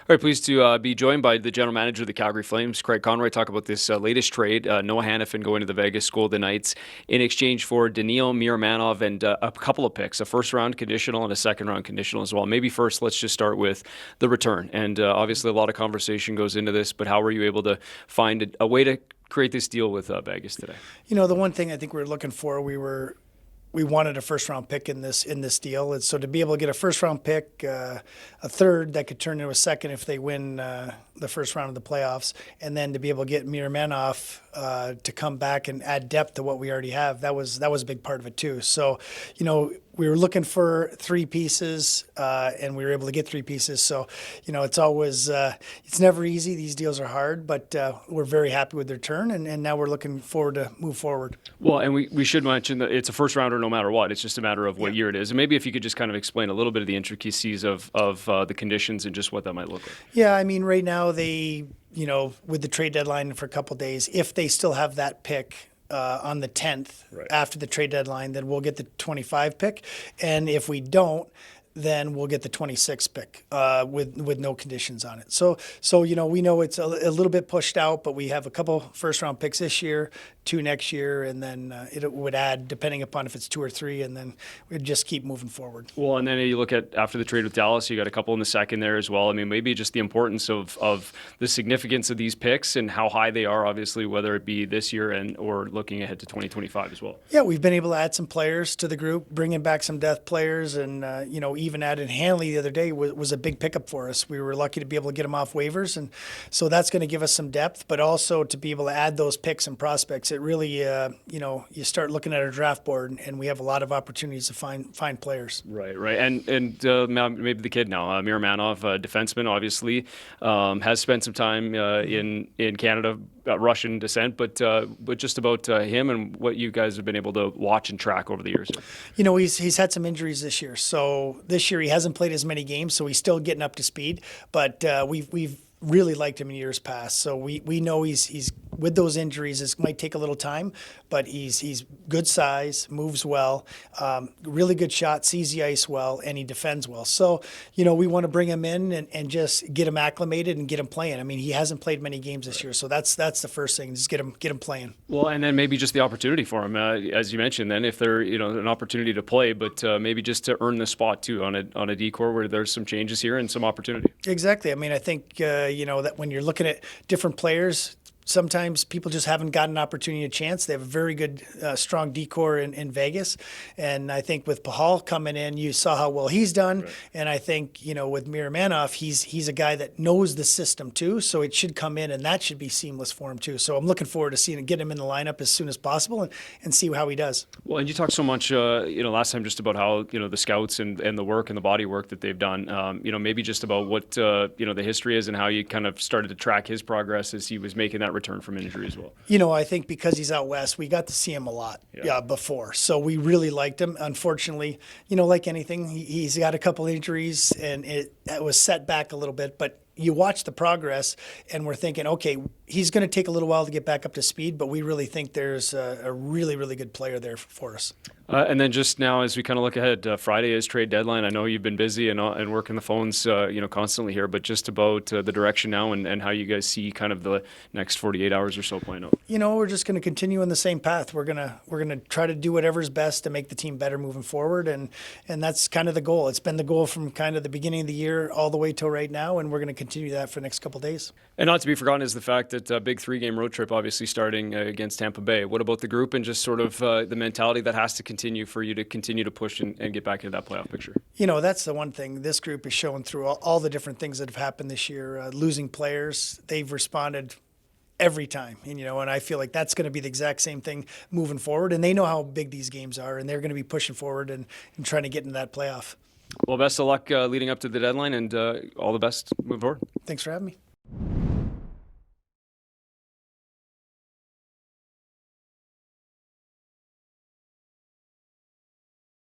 All right, pleased to be joined by the general manager of the Calgary Flames, Craig Conroy, talk about this latest trade. Noah Hanifin going to the Vegas Golden Knights in exchange for Daniil Miromanov and a couple of picks, a first-round conditional and a second-round conditional as well. Maybe first, let's just start with the return. And obviously, a lot of conversation goes into this, but how were you able to find a way to create this deal with Vegas today? The one thing I think we were looking for, we wanted a first round pick in this deal. And so to be able to get a first round pick, a third that could turn into a second if they win the first round of the playoffs, and then to be able to get Miromanov to come back and add depth to what we already have, that was a big part of it too. So, we were looking for three pieces, and we were able to get three pieces. So, it's always it's never easy. These deals are hard, but we're very happy with their turn, and now we're looking forward to move forward. Well, and we should mention that it's a first rounder no matter what. It's just a matter of what year it is. And maybe if you could just kind of explain a little bit of the intricacies of the conditions and just what that might look like. Yeah, I mean, right now they, with the trade deadline for a couple of days, if they still have that pick on the 10th after the trade deadline, then we'll get the 25 pick. And if we don't, then we'll get the 26th pick with no conditions on it. So we know it's a little bit pushed out, but we have a couple first round picks this year, 2 next year, and then it would add depending upon if it's 2 or 3, and then we'd just keep moving forward. Well, and then you look at after the trade with Dallas, you got a couple in the second there as well. I mean, maybe just the importance of the significance of these picks and how high they are, obviously, whether it be this year or looking ahead to 2025 as well. Yeah, we've been able to add some players to the group, bringing back some depth players, and even added Hanley the other day was a big pickup for us. We were lucky to be able to get him off waivers, and so that's going to give us some depth, but also to be able to add those picks and prospects. It really, you start looking at our draft board, and we have a lot of opportunities to find players. Right. And maybe the kid now, Miromanov, defenseman, obviously, has spent some time in Canada, Russian descent, but just about him and what you guys have been able to watch and track over the years. He's had some injuries this year, so this year he hasn't played as many games, so he's still getting up to speed. But we've really liked him in years past, so we know he's with those injuries. It might take a little time, but he's good size, moves well, really good shot, sees the ice well, and he defends well. So we want to bring him in and just get him acclimated and get him playing. I mean, he hasn't played many games this year, so that's the first thing, just get him playing. Well, and then maybe just the opportunity for him, as you mentioned. Then if they're an opportunity to play, but maybe just to earn the spot too on a decor where there's some changes here and some opportunity. Exactly. I mean, I think that when you're looking at different players, sometimes people just haven't gotten an opportunity, a chance. They have a very good, strong decor in Vegas. And I think with Pahal coming in, you saw how well he's done. Right. And I think, with Miromanov, he's a guy that knows the system too. So it should come in, and that should be seamless for him too. So I'm looking forward to seeing get him in the lineup as soon as possible and see how he does. Well, and you talked so much, last time just about how, the scouts and the work and the body work that they've done. Maybe just about what, the history is and how you kind of started to track his progress as he was making that return from injury as well. I think because he's out west, we got to see him a lot before. So we really liked him. Unfortunately, like anything, he's got a couple injuries and it was set back a little bit, but you watch the progress and we're thinking, okay, he's going to take a little while to get back up to speed, but we really think there's a really, really good player there for us. And then just now, as we kind of look ahead, Friday is trade deadline. I know you've been busy and working the phones, constantly here, but just about the direction now and how you guys see kind of the next 48 hours or so playing out. We're just going to continue on the same path. We're gonna try to do whatever's best to make the team better moving forward, and that's kind of the goal. It's been the goal from kind of the beginning of the year all the way till right now, and we're going to continue that for the next couple of days. And not to be forgotten is the fact that a big 3-game road trip, obviously starting against Tampa Bay. What about the group and just sort of the mentality that has to continue for you to continue to push and get back into that playoff picture? That's the one thing this group is showing through all the different things that have happened this year. Losing players, they've responded every time. And I feel like that's going to be the exact same thing moving forward. And they know how big these games are, and they're going to be pushing forward and trying to get into that playoff. Well, best of luck leading up to the deadline, and all the best moving forward. Thanks for having me.